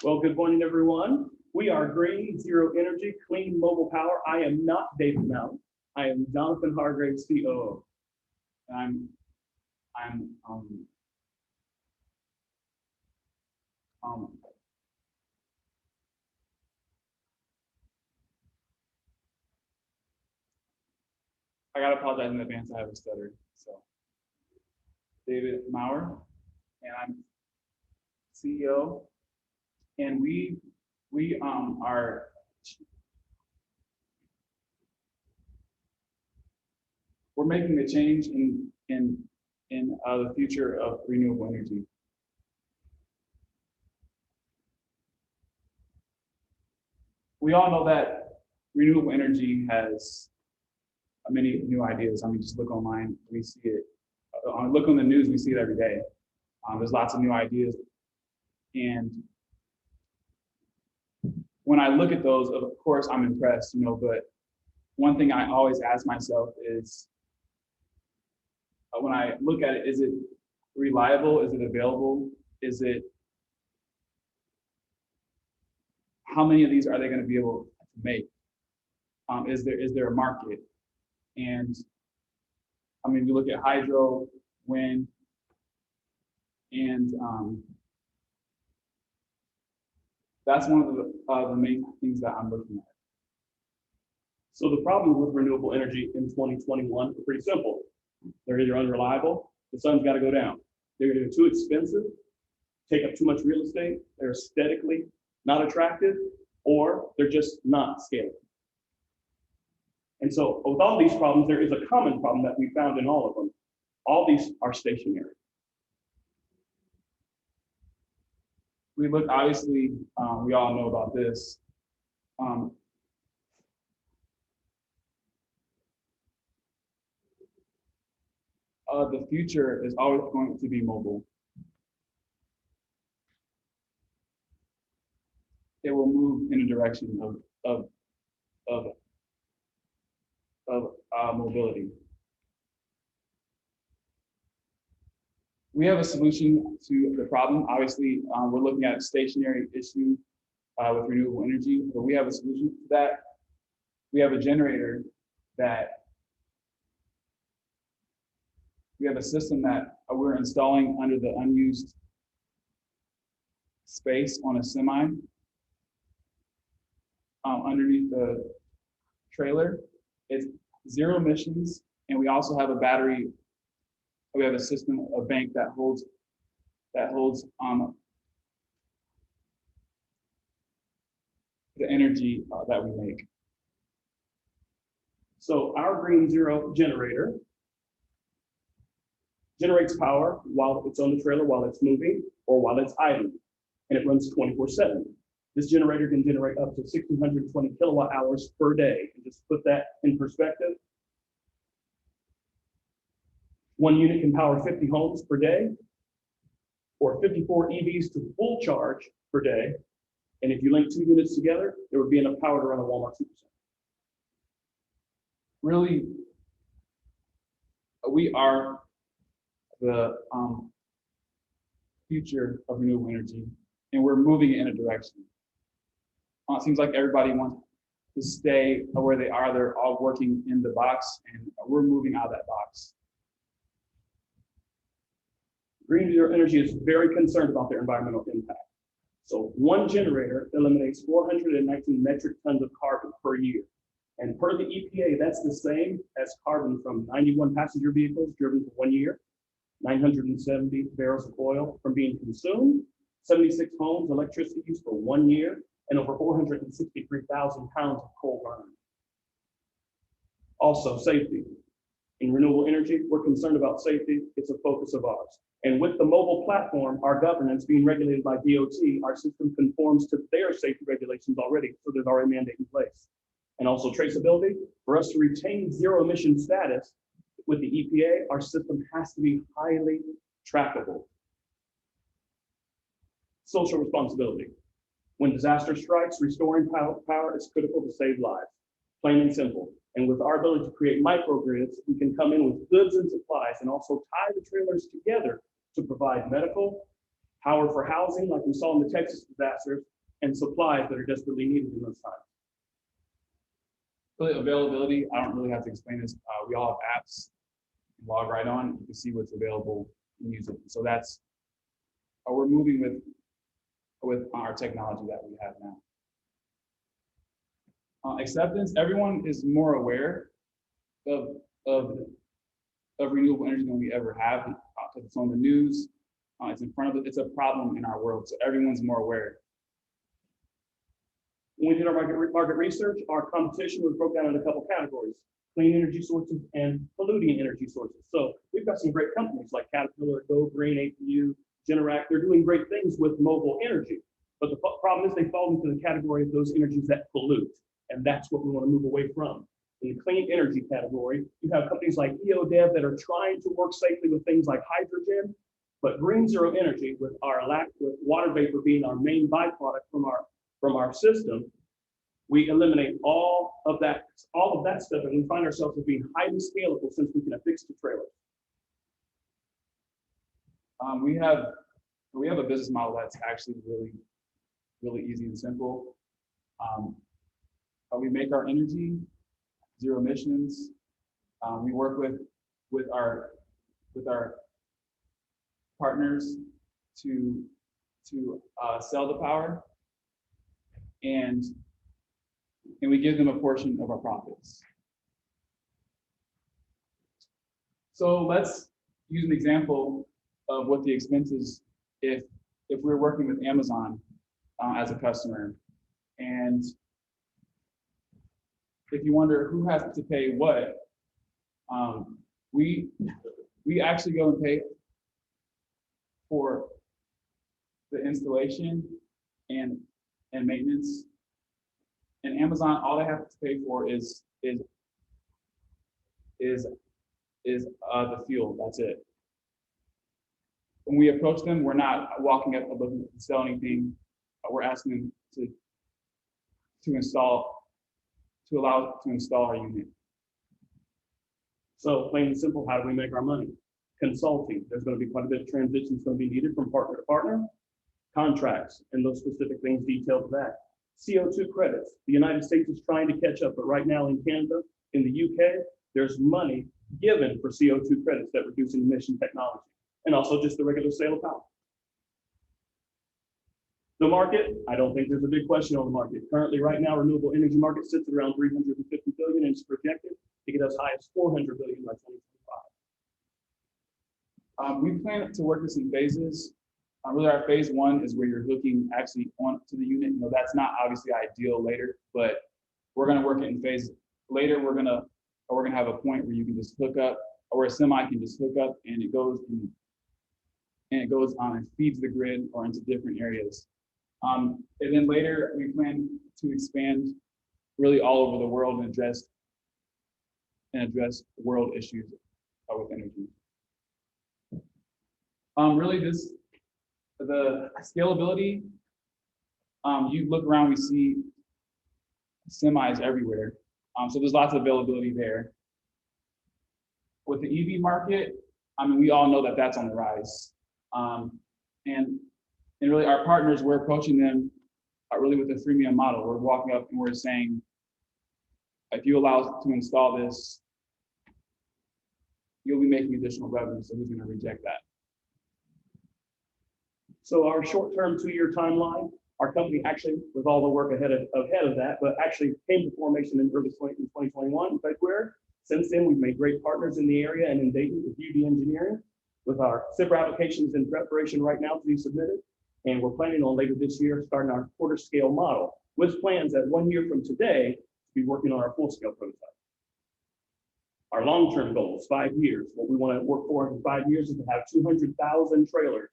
Well, good morning, everyone. We are Green Zero Energy, Clean Mobile Power. I am not David Maurer. I am Jonathan Hargrave, COO. I'm um, I gotta apologize in advance. I have a stutter. So, David Maurer, and I'm CEO, and we are we're making a change in the future of renewable energy. We all know that renewable energy has many new ideas. I mean, just look online, we see it. Look on the news, we see it every day. There's lots of new ideas. And when I look at those, of course, I'm impressed, but one thing I always ask myself is, when I look at it, is it reliable? Is it available? How many of these are they going to be able to make? Is there a market? And I mean, we look at hydro, wind, and that's one of the main things that I'm looking at. So the problems with renewable energy in 2021 are pretty simple. They're either unreliable, the sun's got to go down. They're either too expensive, take up too much real estate, they're aesthetically not attractive, or they're just not scalable. And so with all these problems, there is a common problem that we found in all of them. All these are stationary. We look, obviously, we all know about this. The future is always going to be mobile. It will move in a direction of mobility. We have a solution to the problem. Obviously, we're looking at a stationary issue with renewable energy, but we have a solution to that. We have a generator we have a system that we're installing under the unused space on a semi underneath the trailer. It's zero emissions, and we also have a battery. We have a system, a bank that holds the energy that we make. So our Green Zero generator generates power while it's on the trailer, while it's moving, or while it's idling, and it runs 24/7. This generator can generate up to 1,620 kilowatt hours per day. And just put that in perspective, one unit can power 50 homes per day, or 54 EVs to full charge per day. And if you link two units together, there would be enough power to run a Walmart supercenter. Really, we are the future of renewable energy, and we're moving in a direction. It seems like everybody wants to stay where they are. They're all working in the box, and we're moving out of that box. Green Zero Energy is very concerned about their environmental impact. So one generator eliminates 419 metric tons of carbon per year. And per the EPA, that's the same as carbon from 91 passenger vehicles driven for 1 year, 970 barrels of oil from being consumed, 76 homes electricity use for 1 year, and over 463,000 pounds of coal burned. Also, safety. In renewable energy, we're concerned about safety. It's a focus of ours. And with the mobile platform, our governance being regulated by DOT, our system conforms to their safety regulations already, so there's already a mandate in place. And also traceability. For us to retain zero emission status with the EPA, our system has to be highly trackable. Social responsibility. When disaster strikes, restoring power is critical to save lives, plain and simple. And with our ability to create microgrids, we can come in with goods and supplies and also tie the trailers together to provide medical, power for housing, like we saw in the Texas disasters, and supplies that are desperately needed in those times. Really, availability, I don't really have to explain this. We all have apps, log right on, you can see what's available and use it. So that's, we're moving with our technology that we have now. Acceptance, everyone is more aware of renewable energy than we ever have. Because it's on the news, it's in front of it, it's a problem in our world, so everyone's more aware. When we did our market research, our competition was broke down into a couple categories: clean energy sources and polluting energy sources. So we've got some great companies like Caterpillar, Go Green, APU, Generac. They're doing great things with mobile energy. But the problem is they fall into the category of those energies that pollute. And that's what we want to move away from. In the clean energy category, you have companies like EODev that are trying to work safely with things like hydrogen, but green zero energy, with water vapor being our main byproduct from our system, we eliminate all of that stuff, and we find ourselves as being highly scalable since we can affix to trailers. We have a business model that's actually really easy and simple. We make our energy zero emissions. We work with our partners to sell the power, and we give them a portion of our profits. So let's use an example of what the expenses if we're working with Amazon as a customer, and if you wonder who has to pay what, we actually go and pay for the installation and maintenance. And Amazon, all they have to pay for is the fuel. That's it. When we approach them, we're not walking up looking to sell anything. We're asking them to allow us to install our unit. So plain and simple, how do we make our money? Consulting. There's going to be quite a bit of transition that's going to be needed from partner to partner. Contracts and those specific things detailed to that. CO2 credits. The United States is trying to catch up, but right now in Canada, in the UK, there's money given for CO2 credits that reduce emission technology, and also just the regular sale of power. The market, I don't think there's a big question on the market. Currently, right now, renewable energy market sits at around 350 billion and is projected to get as high as 400 billion by 2025. We plan to work this in phases. Really, our phase one is where you're hooking actually onto the unit. You know, that's not obviously ideal later, but we're going to work it in phases. Later, we're gonna have a point where you can just hook up, or a semi can just hook up, and it goes on and feeds the grid or into different areas. And then later, we plan to expand really all over the world and address world issues with energy. Really, the scalability. You look around, we see semis everywhere. So there's lots of availability there. With the EV market, I mean, we all know that that's on the rise. And really, our partners, we're approaching them really with a freemium model. We're walking up and we're saying, if you allow us to install this, you'll be making additional revenue, so who's going to reject that? So our short-term 2-year timeline, our company actually, with all the work ahead of that, but actually came to formation in early 2021 in February. Since then, we've made great partners in the area and in Dayton with UD Engineering, with our SIPR applications in preparation right now to be submitted. And we're planning on later this year starting our quarter scale model, with plans that 1 year from today to be working on our full scale prototype. Our long-term goals, 5 years. What we want to work for in 5 years is to have 200,000 trailers,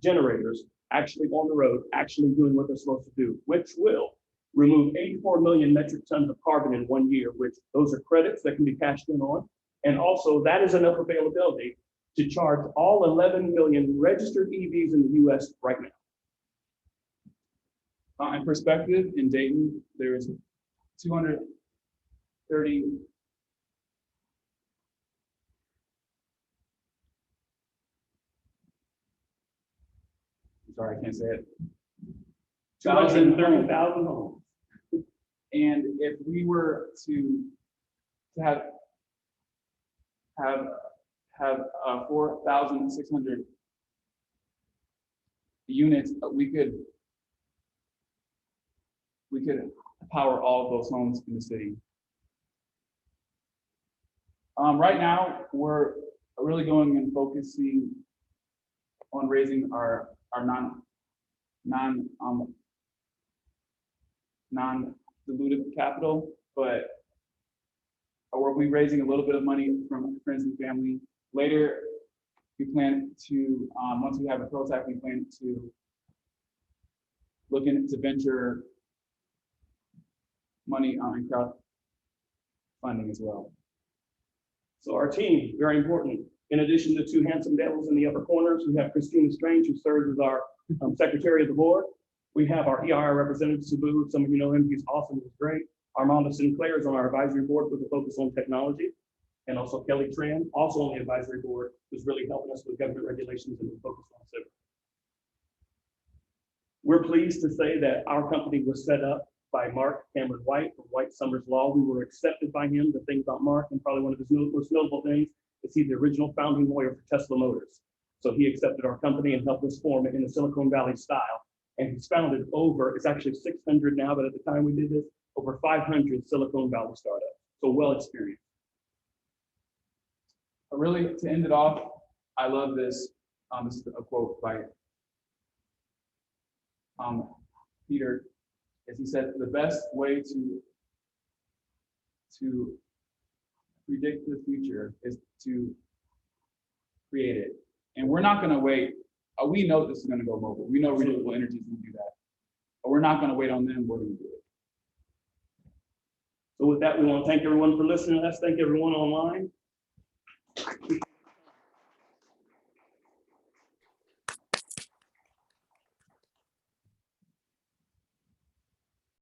generators, actually on the road, actually doing what they're supposed to do, which will remove 84 million metric tons of carbon in 1 year, which those are credits that can be cashed in on. And also that is enough availability to charge all 11 million registered EVs in the US right now. In perspective, in Dayton, there's 230 sorry, I can't say it. 230,000 homes. And if we were to have 4,600 units, we could power all of those homes in the city. Right now, we're really going and focusing on raising our non-dilutive capital, but we'll be raising a little bit of money from friends and family. Later, we plan to, once we have a prototype, we plan to look into venture money and crowdfunding as well. So our team, very important. In addition to two handsome devils in the upper corners, we have Christina Strange, who serves as our secretary of the board. We have our EIR representative, Sabu. Some of you know him. He's awesome. He's great. Armando Sinclair is on our advisory board with a focus on technology. And also Kelly Tran, also on the advisory board, who's really helping us with government regulations and focus on civil. We're pleased to say that our company was set up by Mark Cameron White from White Summers Law. We were accepted by him. The thing about Mark, and probably one of his most notable things, is he's the original founding lawyer for Tesla Motors. So he accepted our company and helped us form it in the Silicon Valley style. And he's founded over, it's actually 600 now, but at the time we did this, over 500 Silicon Valley startups. So well experienced. But really, to end it off, I love this. This is a quote by Peter, as he said, the best way to predict the future is to create it. And we're not going to wait. We know this is going to go mobile. We know renewable energy is going to do that. But we're not going to wait on them. We're going to do it. So with that, we want to thank everyone for listening. Let's thank everyone online.